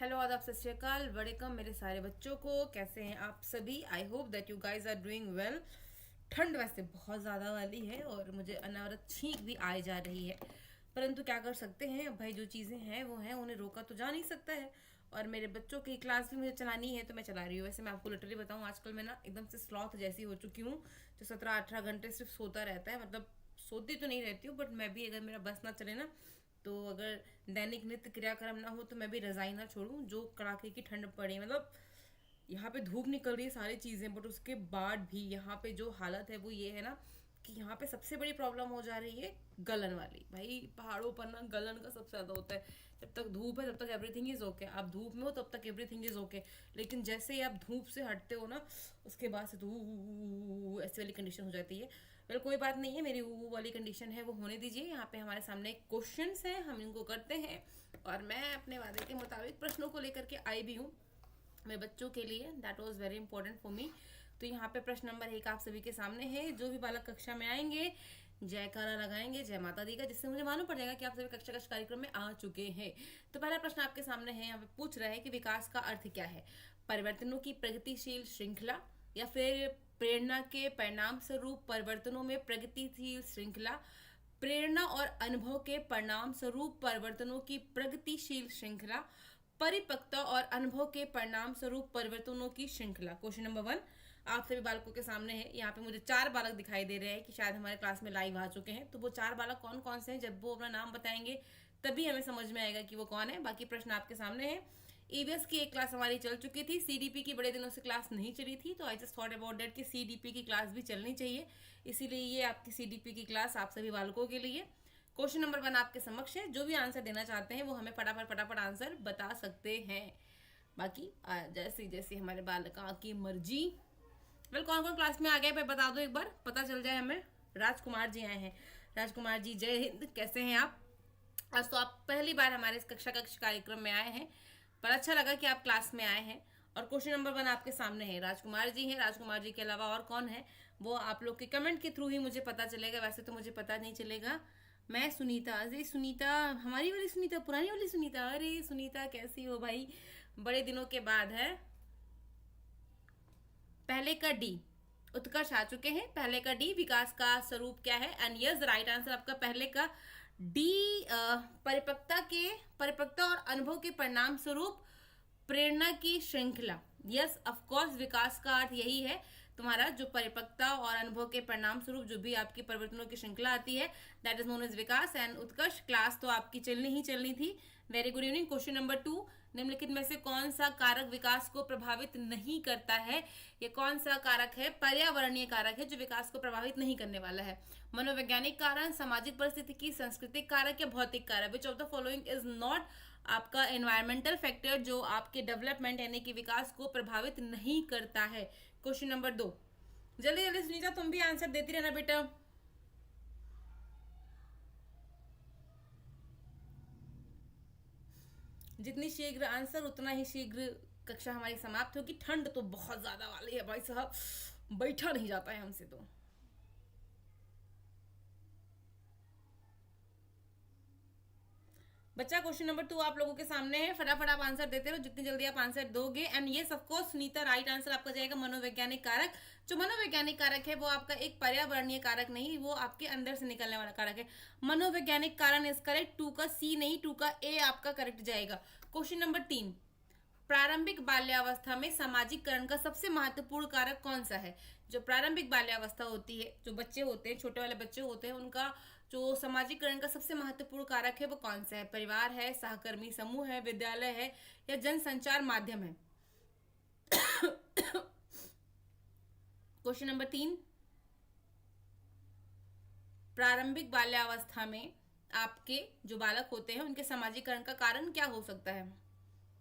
Hello, आदाब, सत श्री अकाल, वेलकम मेरे सारे बच्चों को। कैसे हैं आप सभी? I hope that you guys are doing well. ठंड वैसे बहुत ज़्यादा वाली है और मुझे अनवरत छींक भी आए जा रही है, परंतु क्या कर सकते हैं। अब भाई जो चीज़ें हैं वो हैं, उन्हें रोका तो जा नहीं सकता है। और मेरे बच्चों की क्लास भी मुझे चलानी है तो मैं चला रही हूँ। वैसे मैं आपको लिटरली बताऊँ, आजकल मैं ना एकदम से स्लॉथ जैसी हो चुकी हूँ जो 17-18 घंटे सिर्फ सोता रहता है। मतलब सोती तो नहीं रहती हूँ, बट मैं भी, अगर मेरा बस ना चले ना, तो अगर दैनिक नित्य क्रियाक्रम ना हो तो मैं भी रजाई ना छोड़ूं जो कड़ाके की ठंड पड़े। मतलब यहाँ पे धूप निकल रही है, सारी चीज़ें, बट उसके बाद भी यहाँ पे जो हालत है वो ये है ना कि यहाँ पे सबसे बड़ी प्रॉब्लम हो जा रही है गलन वाली। भाई पहाड़ों पर ना गलन का सबसे ज़्यादा होता है। जब तक धूप है तब तक एवरीथिंग इज़ ओके, आप धूप में हो तब तक एवरीथिंग इज़ ओके, लेकिन जैसे ही आप धूप से हटते हो ना, उसके बाद से तो ऐसी वाली कंडीशन हो जाती है। वेल कोई बात नहीं है, मेरी वो वाली कंडीशन है वो होने दीजिए। यहाँ पे हमारे सामने क्वेश्चंस हैं, हम इनको करते हैं और मैं अपने वादे के मुताबिक प्रश्नों को लेकर के आई भी हूँ मेरे बच्चों के लिए। That was very important for me. तो यहाँ पे प्रश्न नंबर 1 आप सभी के सामने है। जो भी बालक कक्षा में आएंगे जयकारा लगाएंगे जय माता दी का, जिससे मुझे मालूम पड़ जाएगा कि आप सभी कक्षा कक्ष कार्यक्रम में आ चुके हैं। तो पहला प्रश्न आपके सामने है, यहाँ पे पूछ रहा है कि विकास का अर्थ क्या है? परिवर्तनों की प्रगतिशील श्रृंखला, या फिर प्रेरणा के परिणाम स्वरूप परिवर्तनों में प्रगतिशील श्रृंखला, प्रेरणा और अनुभव के परिणाम स्वरूप परिवर्तनों की प्रगतिशील श्रृंखला, परिपक्वता और अनुभव के परिणाम स्वरूप परिवर्तनों की श्रृंखला। क्वेश्चन नंबर 1 आप सभी बालकों के सामने है। यहाँ पे मुझे 4 बालक दिखाई दे रहे हैं कि शायद हमारे क्लास में लाइव आ चुके हैं। तो वो 4 बालक कौन कौन से हैं, जब वो अपना नाम बताएंगे तभी हमें समझ में आएगा कि वो कौन है। बाकी प्रश्न आपके सामने है। ईवीएस की एक क्लास हमारी चल चुकी थी, सीडीपी की बड़े दिनों से क्लास नहीं चली थी, तो I just thought about that कि सीडीपी की क्लास भी चलनी चाहिए, इसीलिए ये आपकी सीडीपी की क्लास आप सभी बालकों के लिए। क्वेश्चन नंबर 1 आपके समक्ष है। जो भी आंसर देना चाहते हैं वो हमें फटाफट फटाफट आंसर बता सकते हैं। बाकी जैसी जैसी हमारे बालकों की मर्जी। वेल कौन कौन क्लास में आ गए बता दो, एक बार पता चल जाए हमें। राजकुमार जी आए हैं। राजकुमार जी जय हिंद, कैसे हैं आप? आज तो आप पहली बार हमारे इस कक्षा कक्ष कार्यक्रम में आए हैं, पर अच्छा लगा कि आप क्लास में आए हैं। और क्वेश्चन नंबर 1 आपके सामने है। राजकुमार जी हैं। राजकुमार जी के अलावा और कौन है वो आप लोग के कमेंट के थ्रू ही मुझे पता चलेगा, वैसे तो मुझे पता नहीं चलेगा। मैं सुनीता। अरे सुनीता, हमारी वाली सुनीता, पुरानी वाली सुनीता। अरे सुनीता कैसी हो भाई, बड़े दिनों के बाद है। पहले का डी उत्कर्ष आ चुके हैं। पहले का डी विकास का स्वरूप क्या है? एंड यस राइट आंसर आपका पहले का डी परिपक्वता और अनुभव के परिणाम स्वरूप प्रेरणा की श्रृंखला। यस ऑफ कोर्स, विकास का अर्थ यही है तुम्हारा, जो परिपक्वता और अनुभव के परिणाम स्वरूप जो भी आपकी परिवर्तनों की श्रृंखला आती है, that is known as Vikas. And Utkarsh class तो आपकी चलनी ही चलनी थी। Very good evening. Question number 2, निम्नलिखित में से कौन सा कारक विकास को प्रभावित नहीं करता है? ये कौन सा कारक है? पर्यावरणीय कारक है जो विकास को प्रभावित नहीं करने वाला है। मनोवैज्ञानिक कारण, सामाजिक परिस्थिति की, सांस्कृतिक कारक या भौतिक कारक। Which of the following is not आपका एनवायरमेंटल फैक्टर जो आपके डेवलपमेंट यानी कि विकास को प्रभावित नहीं करता है। क्वेश्चन नंबर 2, जल्दी जल्दी सुनीता तुम भी आंसर देती रहना बेटा। जितनी शीघ्र आंसर उतना ही शीघ्र कक्षा हमारी समाप्त होगी। ठंड तो बहुत ज्यादा वाली है भाई साहब, बैठा नहीं जाता है हमसे तो। बच्चा क्वेश्चन नंबर 2 आप लोगों के सामने है। फटाफट आप आंसर देते रहो, जितनी जल्दी आप आंसर दोगे। एंड ये ऑफकोर्स सुनीता राइट आंसर आपका जाएगा मनोवैज्ञानिक कारक। जो मनोवैज्ञानिक कारक है वो आपका एक पर्यावरणीय कारक नहीं, वो आपके अंदर से निकलने वाला कारक है। मनोवैज्ञानिक कारण इज करेक्ट। 2 का सी नहीं, 2 का ए आपका करेक्ट जाएगा। क्वेश्चन नंबर 3, प्रारंभिक बाल्यावस्था में सामाजिकरण का सबसे महत्वपूर्ण कारक कौन सा है? जो प्रारंभिक बाल्यावस्था होती है, जो बच्चे होते हैं, छोटे वाले बच्चे होते हैं, उनका जो सामाजिकरण का सबसे महत्वपूर्ण कारक है वो कौन सा है? परिवार है, सहकर्मी समूह है, विद्यालय है, या जनसंचार माध्यम है? क्वेश्चन नंबर 3, प्रारंभिक बाल्यावस्था में आपके जो बालक होते हैं उनके सामाजिकरण का कारण क्या हो सकता है?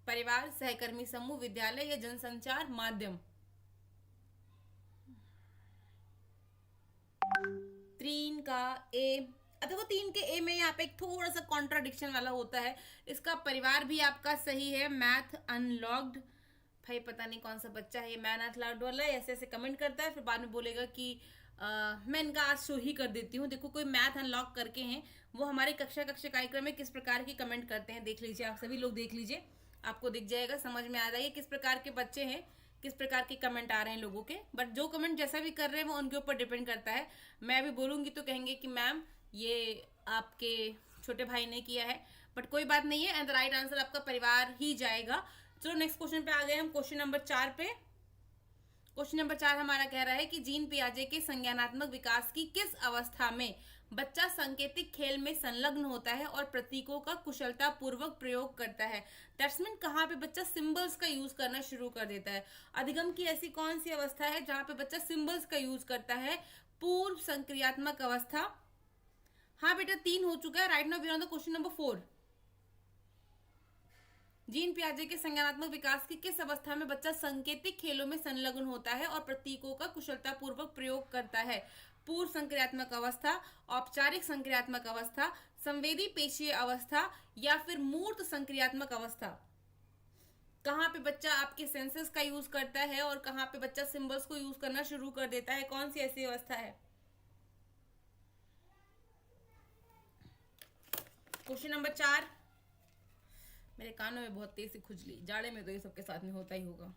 परिवार, सहकर्मी समूह, विद्यालय या जनसंचार माध्यम? 3 का ए। देखो 3 के ए में यहाँ पे एक थोड़ा सा कॉन्ट्राडिक्शन वाला होता है। इसका परिवार भी आपका सही है। मैथ अनलॉक्ड, भाई पता नहीं कौन सा बच्चा है ये मैथ अनलॉक्ड वाला, ऐसे ऐसे कमेंट करता है, फिर बाद में बोलेगा कि मैं इनका आज शो ही कर देती हूँ। देखो कोई मैथ अनलॉक करके हैं, वो हमारे कक्षा कार्यक्रम में किस प्रकार के कमेंट करते हैं देख लीजिए, आप सभी लोग देख लीजिए। आपको दिख जाएगा, समझ में आ जाएगा किस प्रकार के बच्चे हैं, किस प्रकार के कमेंट आ रहे हैं लोगों के। बट जो कमेंट जैसा भी कर रहे हैं वो उनके ऊपर डिपेंड करता है। मैं भी बोलूँगी तो कहेंगे कि मैम ये आपके छोटे भाई ने किया है, बट कोई बात नहीं है, एंड द राइट आंसर आपका परिवार ही जाएगा। चलो नेक्स्ट क्वेश्चन पे आ गए हम, क्वेश्चन नंबर 4 पे। क्वेश्चन नंबर 4 हमारा कह रहा है कि जीन पियाजे के संज्ञानात्मक विकास की किस अवस्था में बच्चा सांकेतिक खेल में संलग्न होता है और प्रतीकों का कुशलता पूर्वक प्रयोग करता है? दैट्स मीन कहाँ पे बच्चा सिंबल्स का यूज करना शुरू कर देता है? अधिगम की ऐसी कौन सी अवस्था है जहां पे बच्चा सिंबल्स का यूज करता है? पूर्व संक्रियात्मक अवस्था। हाँ बेटा 3 हो चुका है। Right now we are on the question number 4। Jean पियाजे के संज्ञानात्मक विकास की किस अवस्था में बच्चा सांकेतिक खेलों में संलग्न होता है और प्रतीकों का कुशलतापूर्वक प्रयोग करता है? पूर्व संक्रियात्मक अवस्था, औपचारिक संक्रियात्मक अवस्था, संवेदी पेशीय अवस्था, या फिर मूर्त संक्रियात्मक अवस्था? कहाँ पे बच्चा आपके सेंसेस का यूज करता है और कहाँ पे बच्चा सिंबल्स को यूज करना शुरू कर देता है? कौन सी ऐसी अवस्था है? Question number 4। मेरे कानों में बहुत तेज से खुजली, जाड़े में तो ये सबके साथ में होता ही होगा।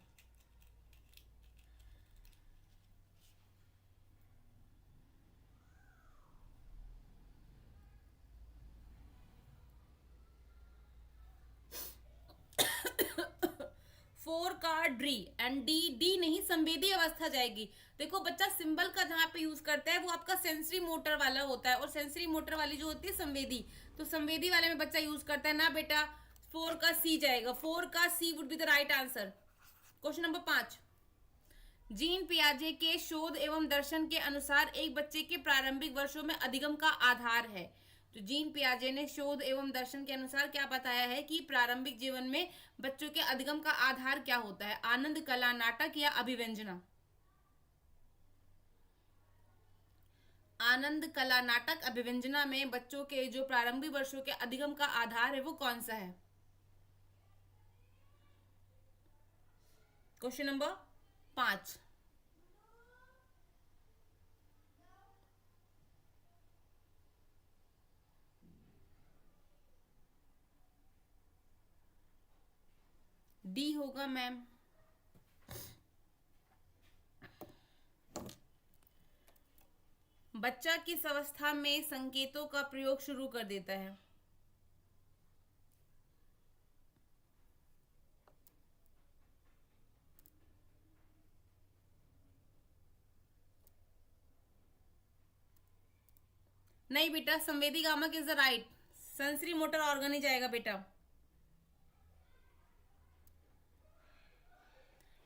फोर का डी, एंड डी नहीं, संवेदी अवस्था जाएगी। देखो बच्चा सिंबल का जहां पे यूज करता है वो आपका सेंसरी मोटर वाला होता है, और सेंसरी मोटर वाली जो होती है संवेदी, तो संवेदी वाले में बच्चा यूज करता है ना बेटा। 4 का सी जाएगा, 4 का C would be the right answer. Question number 5। Jean पियाजे के शोध एवं दर्शन के अनुसार एक बच्चे के प्रारंभिक वर्षों में अधिगम का आधार है। तो जीन पियाजे ने शोध एवं दर्शन के अनुसार क्या बताया है कि प्रारंभिक जीवन में बच्चों के अधिगम का आधार क्या होता है? आनंद, कला, नाटक या अभिव्यंजना? आनंद, कला, नाटक, अभिव्यंजना में बच्चों के जो प्रारंभिक वर्षों के अधिगम का आधार है वो कौन सा है? Question number 5। डी होगा मैम। बच्चा किस अवस्था में संकेतों का प्रयोग शुरू कर देता है? नहीं बेटा, संवेदी गामक is the right. Sensory motor organ ही जाएगा बेटा,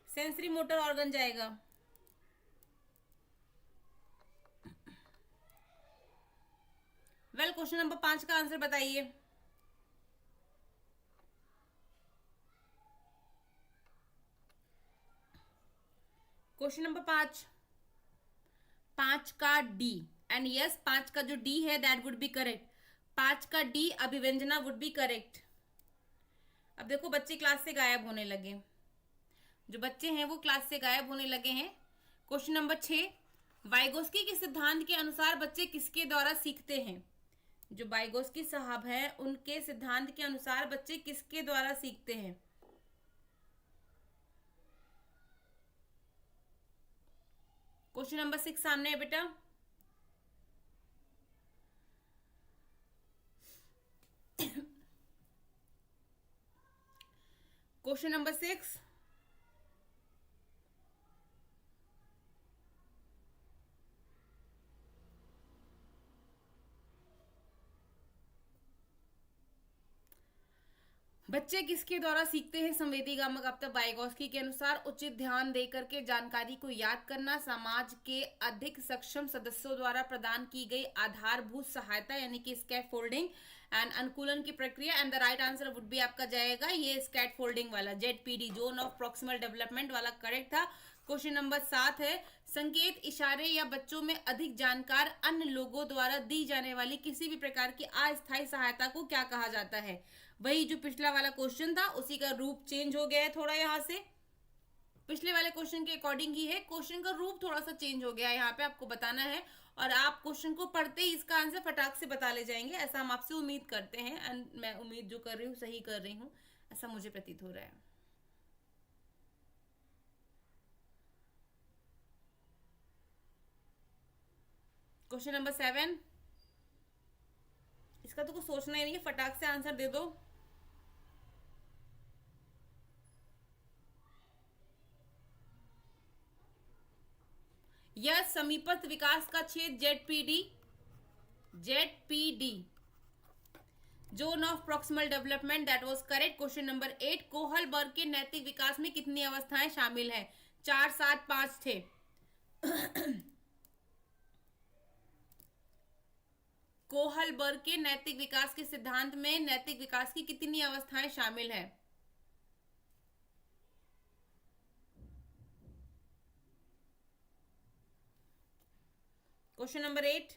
सेंसरी मोटर ऑर्गन जाएगा। वेल, क्वेश्चन नंबर 5 का आंसर बताइए। क्वेश्चन नंबर 5 का डी, एंड यस 5 का जो डी है दैट वुड बी करेक्ट। 5 का डी अभिव्यंजना वुड बी करेक्ट। अब देखो बच्चे क्लास से गायब होने लगे, जो बच्चे हैं वो क्लास से गायब होने लगे हैं। Question number 6। वाइगोस्की के सिद्धांत के अनुसार बच्चे किसके द्वारा सीखते हैं? जो वाइगोस्की साहब हैं उनके सिद्धांत के अनुसार बच्चे किसके द्वारा सीखते हैं? क्वेश्चन नंबर 6 सामने है बेटा। Question number 6। बच्चे किसके द्वारा सीखते हैं? संवेदी गामक आपका वाइगोस्की के अनुसार उचित ध्यान देकर के जानकारी को याद करना, समाज के अधिक सक्षम सदस्यों द्वारा प्रदान की गई आधारभूत सहायता यानी कि स्कैफ फोल्डिंग एंड अनुकूलन की प्रक्रिया, and the right answer would be आपका जाएगा ये स्कैट फोल्डिंग वाला, ZPD zone of proximal development वाला करेक्ट था। क्वेश्चन नंबर 7 है, संकेत, इशारे या बच्चों में अधिक जानकार अन्य लोगों द्वारा दी जाने वाली किसी भी प्रकार की अस्थायी सहायता को क्या कहा जाता है? वही जो पिछला वाला क्वेश्चन था उसी का रूप चेंज हो गया है थोड़ा, यहाँ से पिछले वाले क्वेश्चन के अकॉर्डिंग ही है, क्वेश्चन का रूप थोड़ा सा चेंज हो गया है, यहाँ पे आपको बताना है और आप क्वेश्चन को पढ़ते ही इसका आंसर फटाक से बता ले जाएंगे, ऐसा हम आपसे उम्मीद करते हैं, एंड मैं उम्मीद जो कर रही हूँ सही कर रही हूँ। ऐसा मुझे प्रतीत हो रहा है। क्वेश्चन नंबर 7, इसका तो कुछ सोचना ही नहीं है, फटाक से आंसर दे दो। यह समीपस्थ विकास का क्षेत्र ZPD, ZPD zone of proximal development, that was correct. Question number 8, Kohlberg के नैतिक विकास में कितनी अवस्थाएं शामिल हैं? 4, 7, 5 थे। कोहलबर्ग के नैतिक विकास के सिद्धांत में नैतिक विकास की कितनी अवस्थाएं शामिल हैं? क्वेश्चन नंबर 8,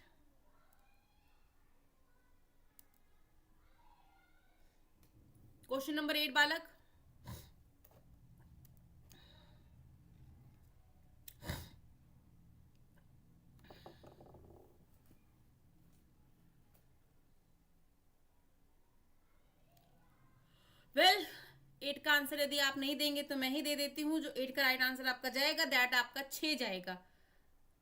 क्वेश्चन नंबर 8 बालक। वेल, 8 का आंसर यदि आप नहीं देंगे तो मैं ही दे देती हूँ। जो 8 का राइट आंसर आपका जाएगा, दैट आपका 6 जाएगा।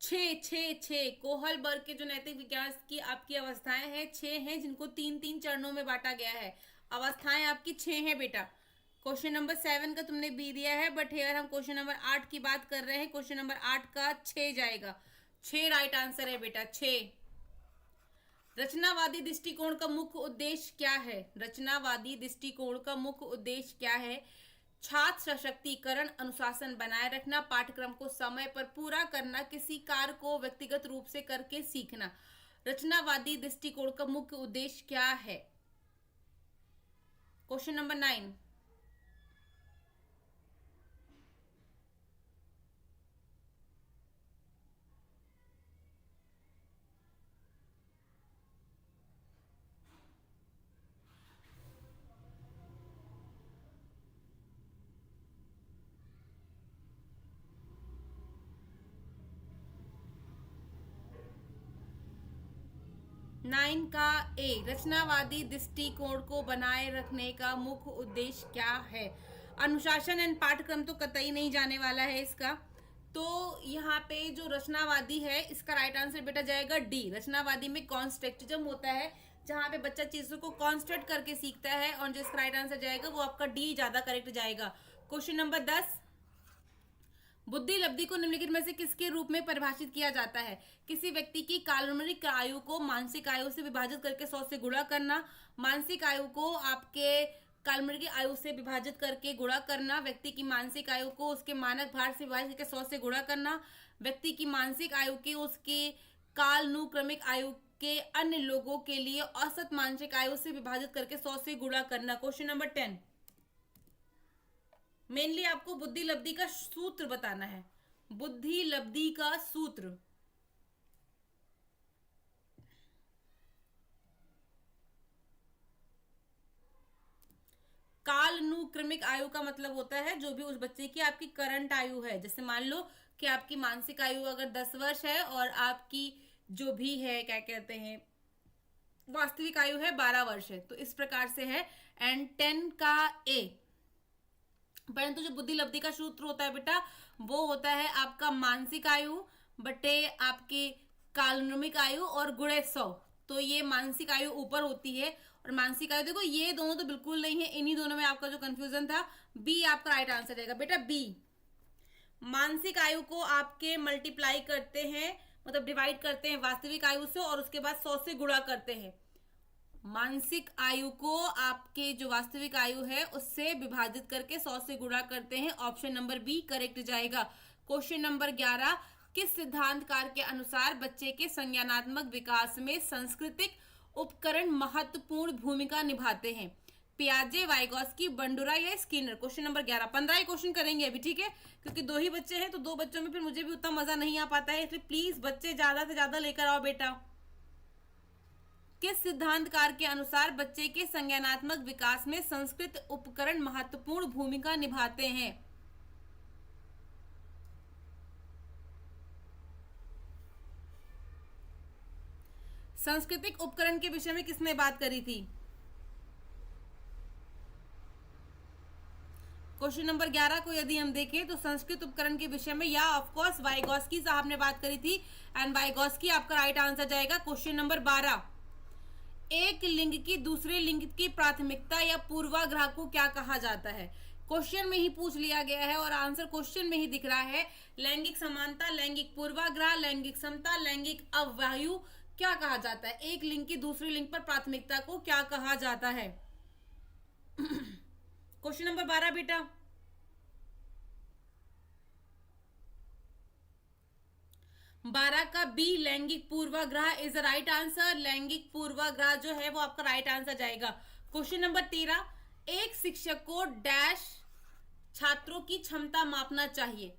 6 6 6। कोहलबर्ग के जो नैतिक विकास की आपकी अवस्थाएं हैं 6 हैं, जिनको 3-3 चरणों में बांटा गया है। अवस्थाएं आपकी 6 हैं बेटा। क्वेश्चन नंबर 7 का तुमने बी दिया है, बट हेयर हम क्वेश्चन नंबर 8 की बात कर रहे हैं। क्वेश्चन नंबर 8 का 6 जाएगा। 6 राइट आंसर है बेटा, 6। रचनावादी दृष्टिकोण का मुख्य उद्देश्य क्या है? रचनावादी दृष्टिकोण का मुख्य उद्देश्य क्या है? छात्र सशक्तिकरण, अनुशासन बनाए रखना, पाठ्यक्रम को समय पर पूरा करना, किसी कार्य को व्यक्तिगत रूप से करके सीखना। रचनावादी दृष्टिकोण का मुख्य उद्देश्य क्या है? क्वेश्चन नंबर 9, 9 का ए, रचनावादी दृष्टिकोण को बनाए रखने का मुख्य उद्देश्य क्या है? अनुशासन एंड पाठ्यक्रम तो कतई नहीं जाने वाला है इसका। तो यहाँ पे जो रचनावादी है, इसका राइट आंसर बेटा जाएगा डी। रचनावादी में कॉन्स्ट्रक्टिज्म होता है, जहां पे बच्चा चीजों को कॉन्स्ट्रक्ट करके सीखता है, और जिसका राइट आंसर जाएगा वो आपका डी ज्यादा करेक्ट जाएगा। क्वेश्चन नंबर 10, बुद्धि लब्धि को निम्नलिखित में से किसके रूप में परिभाषित किया जाता है? किसी व्यक्ति की काल्पनिक आयु को मानसिक आयु से विभाजित करके 100 से गुणा करना, मानसिक आयु को आपके काल्पनिक आयु से विभाजित करके गुणा करना, व्यक्ति की मानसिक आयु को उसके मानक भार से विभाजित करके 100 से गुणा करना, व्यक्ति की मानसिक आयु के उसके कालानुक्रमिक आयु के अन्य लोगों के लिए औसत मानसिक आयु से विभाजित करके 100 से गुणा करना। क्वेश्चन नंबर 10, मेनली आपको बुद्धि लब्धि का सूत्र बताना है। बुद्धि लब्धि का सूत्र, कालानुक्रमिक आयु का मतलब होता है जो भी उस बच्चे की आपकी करंट आयु है। जैसे मान लो कि आपकी मानसिक आयु अगर 10 वर्ष है और आपकी जो भी है क्या कहते हैं वास्तविक आयु है 12 वर्ष है, तो इस प्रकार से है। एंड 10 का ए, परंतु जो बुद्धि लब्धि का सूत्र होता है बेटा, वो होता है आपका मानसिक आयु बटे आपकी कालानुक्रमिक आयु और गुणे 100। तो ये मानसिक आयु ऊपर होती है और मानसिक आयु, देखो ये दोनों तो बिल्कुल नहीं है, इन्हीं दोनों में आपका जो कंफ्यूजन था, बी आपका राइट आंसर रहेगा बेटा, बी। मानसिक आयु को आपके मल्टीप्लाई करते हैं, मतलब डिवाइड करते हैं वास्तविक आयु से, और उसके बाद 100 से गुणा करते हैं। मानसिक आयु को आपके जो वास्तविक आयु है उससे विभाजित करके 100 से गुणा करते हैं। ऑप्शन नंबर बी करेक्ट जाएगा। क्वेश्चन नंबर 11, किस सिद्धांतकार के अनुसार बच्चे के संज्ञानात्मक विकास में सांस्कृतिक उपकरण महत्वपूर्ण भूमिका निभाते हैं? पियाजे, वाइगॉस्की, बंडुरा या स्किनर? क्वेश्चन नंबर 11, 15 ही क्वेश्चन करेंगे अभी, ठीक है, क्योंकि 2 ही बच्चे हैं तो 2 बच्चों में फिर मुझे भी उतना मजा नहीं आ पाता है, इसलिए प्लीज बच्चे ज्यादा से ज्यादा लेकर आओ बेटा। किस सिद्धांतकार के अनुसार बच्चे के संज्ञानात्मक विकास में संस्कृत उपकरण महत्वपूर्ण भूमिका निभाते हैं? सांस्कृतिक उपकरण के विषय में किसने बात करी थी? क्वेश्चन नंबर 11 को यदि हम देखें तो संस्कृत उपकरण के विषय में, या ऑफ कोर्स वाइगॉस्की साहब ने बात करी थी, एंड वाइगॉस्की आपका राइट आंसर जाएगा। क्वेश्चन नंबर 12, एक लिंग की दूसरे लिंग की प्राथमिकता या पूर्वाग्रह को क्या कहा जाता है? क्वेश्चन में ही पूछ लिया गया है और आंसर क्वेश्चन में ही दिख रहा है। लैंगिक समानता, लैंगिक पूर्वाग्रह, लैंगिक समता, लैंगिक अववायु, क्या कहा जाता है? एक लिंग की दूसरे लिंग पर प्राथमिकता को क्या कहा जाता है? क्वेश्चन नंबर 12 बेटा, बारह का बी लैंगिक पूर्वाग्रह इज द राइट आंसर। लैंगिक पूर्वाग्रह जो है वो आपका राइट आंसर जाएगा। क्वेश्चन नंबर 13, एक शिक्षक को डैश छात्रों की क्षमता मापना चाहिए।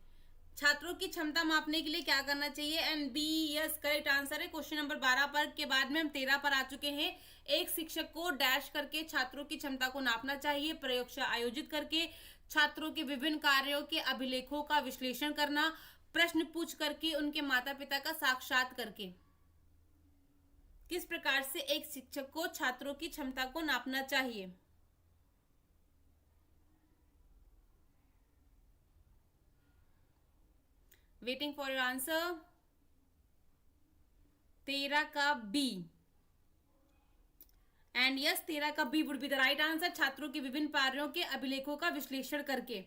छात्रों की क्षमता मापने के लिए क्या करना चाहिए? And B yes correct answer है। क्वेश्चन नंबर 12 पर के बाद में हम 13 पर आ चुके हैं। एक शिक्षक को डैश करके छात्रों की क्षमता को नापना चाहिए, प्रयोगशाला आयोजित करके, छात्रों के विभिन्न कार्यों के अभिलेखों का विश्लेषण करना, प्रश्न पूछ करके, उनके माता पिता का साक्षात करके। किस प्रकार से एक शिक्षक को छात्रों की क्षमता को नापना चाहिए? Waiting for your answer. 13 का बी एंड यस 13 का B would be the right answer. छात्रों के विभिन्न कार्यों के अभिलेखों का विश्लेषण करके।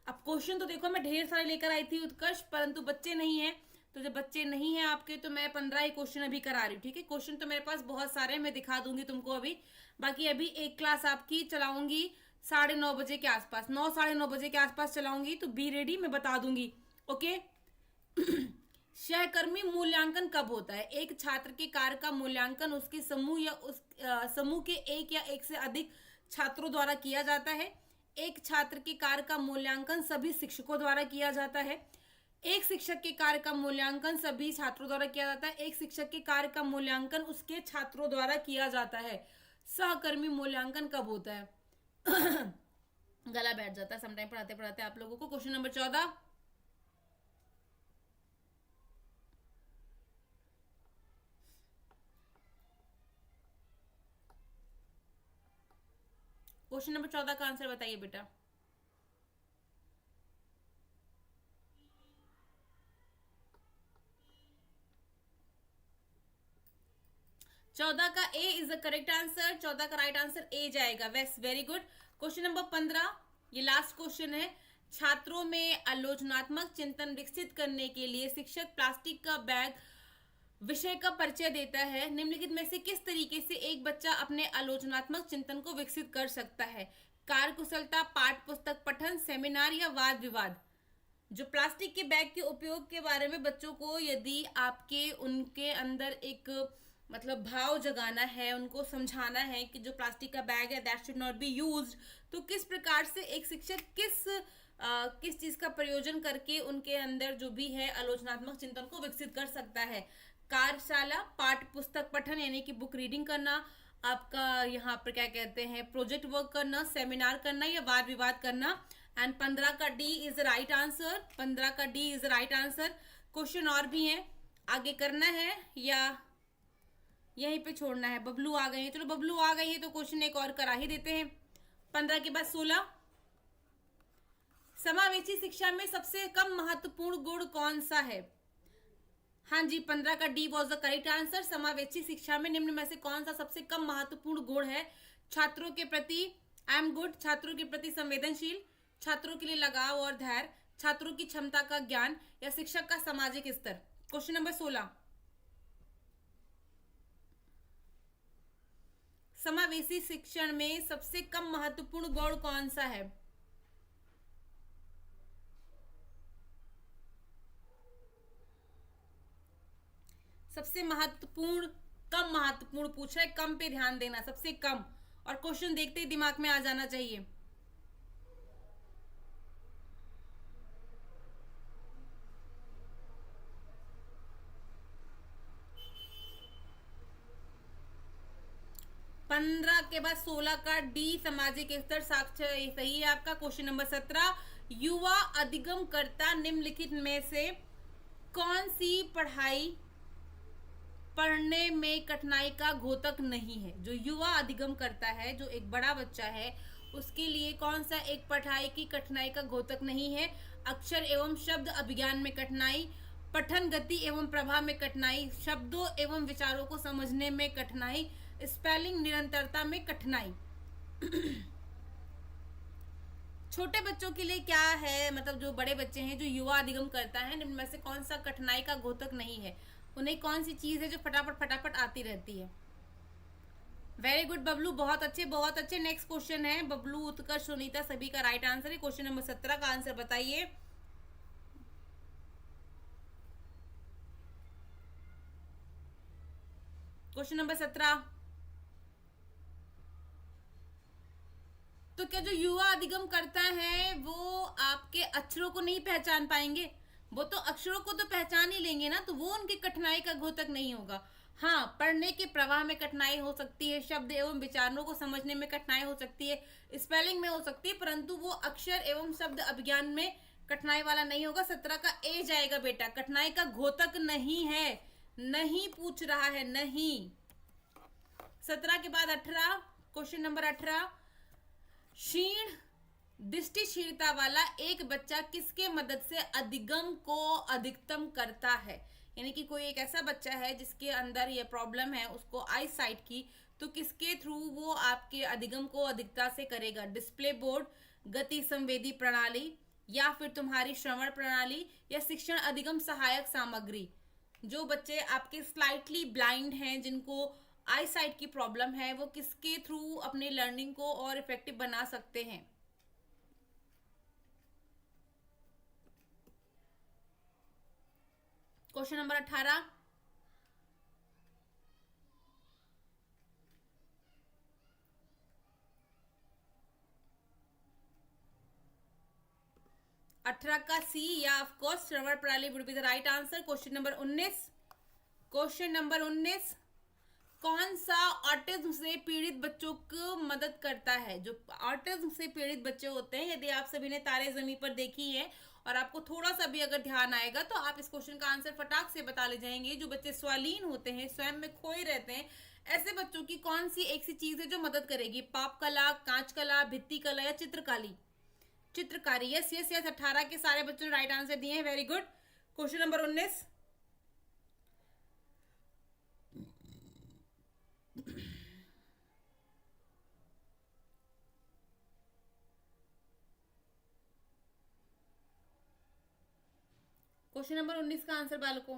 अब क्वेश्चन तो देखो मैं ढेर सारे लेकर आई थी उत्कर्ष, परंतु बच्चे नहीं है, तो जब बच्चे नहीं है आपके तो मैं 15 ही क्वेश्चन अभी करा रही हूँ। ठीक है, क्वेश्चन तो मेरे पास बहुत सारे, मैं दिखा दूंगी तुमको अभी। बाकी अभी एक क्लास आपकी चलाऊंगी 9:30 बजे के आसपास, 9 साढ़े 9 बजे के आसपास चलाऊंगी, तो बी रेडी, मैं बता दूंगी। ओके। सहकर्मी मूल्यांकन कब होता है? एक छात्र के कार्य का मूल्यांकन उसके समूह या उस समूह के एक या एक से अधिक छात्रों द्वारा किया जाता है। एक छात्र के कार्य का मूल्यांकन सभी शिक्षकों द्वारा किया जाता है। एक शिक्षक के कार्य का मूल्यांकन सभी छात्रों द्वारा किया जाता है। एक शिक्षक के कार्य का मूल्यांकन उसके छात्रों द्वारा किया जाता है। सहकर्मी मूल्यांकन कब होता है? गला बैठ जाता है समटाइम पढ़ाते पढ़ाते आप लोगों को। क्वेश्चन नंबर 14, क्वेश्चन नंबर 14 का आंसर बताइए बेटा। चौदह का ए इज द करेक्ट आंसर। 14 का राइट आंसर ए जाएगा। Very good. क्वेश्चन नंबर 15, ये लास्ट क्वेश्चन है। छात्रों में आलोचनात्मक चिंतन विकसित करने के लिए शिक्षक प्लास्टिक का बैग विषय का परिचय देता है। निम्नलिखित में से किस तरीके से एक बच्चा अपने आलोचनात्मक चिंतन को विकसित कर सकता है? कार्यकुशलता, पाठ पुस्तक पठन, सेमिनार या वाद विवाद? जो प्लास्टिक के बैग के उपयोग के बारे में बच्चों को यदि आपके उनके अंदर एक मतलब भाव जगाना है, उनको समझाना है कि जो प्लास्टिक का बैग है that should not be used, तो किस प्रकार से एक शिक्षक किस चीज का प्रयोजन करके उनके अंदर जो भी है आलोचनात्मक चिंतन को विकसित कर सकता है? कार्यशाला, पाठ पुस्तक पठन यानी कि बुक रीडिंग करना, आपका यहाँ पर क्या कहते हैं प्रोजेक्ट वर्क करना, सेमिनार करना या वाद विवाद करना। एंड 15 का डी इज राइट आंसर। 15 का D is right answer. Question और भी हैं, आगे करना है या यहीं पे छोड़ना है? बबलू आ गए हैं, चलो बबलू आ गई है तो क्वेश्चन एक और करा ही देते हैं। 15 के बाद 16, समावेशी शिक्षा में सबसे कम महत्वपूर्ण गुण कौन सा है? हाँ जी, 15 का D was the correct answer. समावेशी शिक्षा में निम्न में से कौन सा सबसे कम महत्वपूर्ण गुण है? छात्रों के प्रति आई एम गुड, छात्रों के प्रति संवेदनशील, छात्रों के लिए लगाव और धैर्य, छात्रों की क्षमता का ज्ञान या शिक्षक का सामाजिक स्तर। क्वेश्चन नंबर 16, समावेशी शिक्षण में सबसे कम महत्वपूर्ण गुण कौन सा है? सबसे महत्वपूर्ण, कम महत्वपूर्ण पूछा है, कम पे ध्यान देना, सबसे कम। और क्वेश्चन देखते ही दिमाग में आ जाना चाहिए। पंद्रह के बाद 16 का डी सामाजिक स्तर साक्षर सही है आपका। क्वेश्चन नंबर 17, युवा अधिगमकर्ता निम्नलिखित में से कौन सी पढ़ाई पढ़ने में कठिनाई का घोतक नहीं है? जो युवा अधिगम करता है, जो एक बड़ा बच्चा है, उसके लिए कौन सा एक पढ़ाई की कठिनाई का घोतक नहीं है? अक्षर एवं शब्द अभिज्ञान में कठिनाई, पठन गति एवं प्रभाव में कठिनाई, शब्दों एवं विचारों को समझने में कठिनाई, स्पेलिंग निरंतरता में कठिनाई। छोटे बच्चों के लिए क्या है, मतलब जो बड़े बच्चे हैं, जो युवा अधिगम करता है, इनमें से कौन सा कठिनाई का घोतक नहीं है? उन्हें कौन सी चीज है जो फटाफट फटाफट आती रहती है? वेरी गुड बबलू, बहुत अच्छे बहुत अच्छे। नेक्स्ट क्वेश्चन है बबलू, उत्कर्ष, सुनीता सभी का राइट आंसर है। क्वेश्चन नंबर 17 का आंसर बताइए। क्वेश्चन नंबर 17, तो क्या जो युवा अधिगम करता है वो आपके अक्षरों को नहीं पहचान पाएंगे? वो तो अक्षरों को तो पहचान ही लेंगे ना, तो वो उनकी कठिनाई का घोतक नहीं होगा। हाँ, पढ़ने के प्रवाह में कठिनाई हो सकती है, शब्द एवं विचारों को समझने में कठिनाई हो सकती है, स्पेलिंग में हो सकती है, परंतु वो अक्षर एवं शब्द अभिज्ञान में कठिनाई वाला नहीं होगा। 17 का ए जाएगा बेटा, कठिनाई का घोतक नहीं है, नहीं पूछ रहा है, नहीं। 17 के बाद 18, क्वेश्चन नंबर 18, क्षीण दृष्टिशीलता वाला एक बच्चा किसके मदद से अधिगम को अधिकतम करता है? यानी कि कोई एक ऐसा बच्चा है जिसके अंदर ये प्रॉब्लम है उसको आई साइट की, तो किसके थ्रू वो आपके अधिगम को अधिकता से करेगा? डिस्प्ले बोर्ड, गति संवेदी प्रणाली, या फिर तुम्हारी श्रवण प्रणाली, या शिक्षण अधिगम सहायक सामग्री। जो बच्चे आपके स्लाइटली ब्लाइंड हैं, जिनको आई साइट की प्रॉब्लम है, वो किसके थ्रू अपने लर्निंग को और इफेक्टिव बना सकते हैं? क्वेश्चन नंबर 18, का सी, या ऑफ कोर्स श्रवण प्रणाली would be the right answer. Question number 19, question number 19, कौन सा ऑटिज्म से पीड़ित बच्चों को मदद करता है? जो ऑटिज्म से पीड़ित बच्चे होते हैं, यदि आप सभी ने तारे ज़मीं पर देखी है और आपको थोड़ा सा भी अगर ध्यान आएगा तो आप इस क्वेश्चन का आंसर फटाक से बता ले जाएंगे। जो बच्चे स्वालीन होते हैं, स्वयं में खोए रहते हैं, ऐसे बच्चों की कौन सी एक सी चीज है जो मदद करेगी? पाप कला, कांच कला, भित्ति कला, या चित्रकारी? चित्रकारी। यस यस यस, 18 के सारे बच्चों ने राइट आंसर दिए हैं, very good. Question number 19, question number 19 का आंसर बालकों।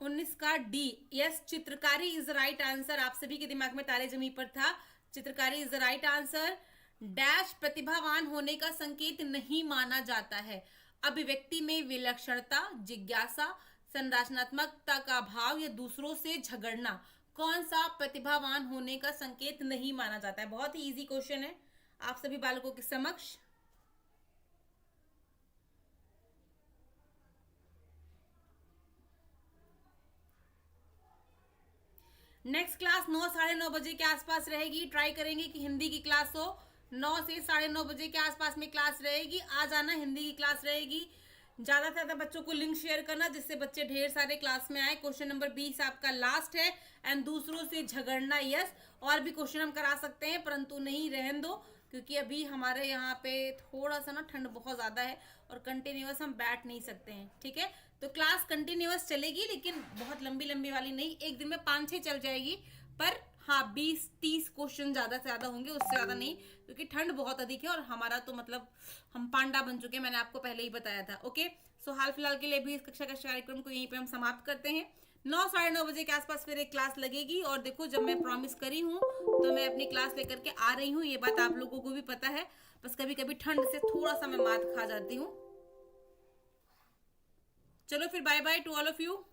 उन्नीस का डी, यस, चित्रकारी इज द राइट आंसर। आप सभी के दिमाग में तारे जमी पर था, चित्रकारी is the right answer. Dash प्रतिभावान होने का संकेत नहीं माना जाता है? अभिव्यक्ति में विलक्षणता, जिज्ञासा, संरचनात्मकता का अभाव, या दूसरों से झगड़ना। कौन सा प्रतिभावान होने का संकेत नहीं माना जाता है? बहुत ही इजी क्वेश्चन है आप सभी बालकों के समक्ष। नेक्स्ट क्लास 9 साढ़े 9 बजे के आसपास रहेगी। ट्राई करेंगे कि हिंदी की क्लास हो। 9 से साढ़े 9 बजे के आसपास में क्लास रहेगी। आ जाना, हिंदी की क्लास रहेगी। ज़्यादा से ज़्यादा बच्चों को लिंक शेयर करना जिससे बच्चे ढेर सारे क्लास में आए। क्वेश्चन नंबर 20 आपका लास्ट है। एंड दूसरों से झगड़ना, यस, और भी क्वेश्चन हम करा सकते हैं परंतु नहीं, रहन दो, क्योंकि अभी हमारे यहाँ पे थोड़ा सा ना ठंड बहुत ज़्यादा है और कंटिन्यूअस हम बैठ नहीं सकते हैं। ठीक है, तो क्लास कंटिन्यूअस चलेगी लेकिन बहुत लंबी लंबी वाली नहीं, एक दिन में 5-6 चल जाएगी, पर हाँ 20-30 क्वेश्चन ज़्यादा से ज़्यादा होंगे, उससे ज़्यादा नहीं, क्योंकि ठंड बहुत अधिक है और हमारा तो मतलब हम पांडा बन चुके हैं, मैंने आपको पहले ही बताया था। ओके, सो हाल फिलहाल के लिए भी इस कक्षा का कार्यक्रम को यहीं पे हम समाप्त करते हैं। 9 साढ़े 9 बजे के आसपास फिर एक क्लास लगेगी। और देखो, जब मैं प्रॉमिस करी हूँ तो मैं अपनी क्लास लेकर के आ रही हूँ, ये बात आप लोगों को भी पता है, बस कभी कभी ठंड से थोड़ा सा मैं मात खा जाती हूँ। चलो फिर, bye bye to all of you.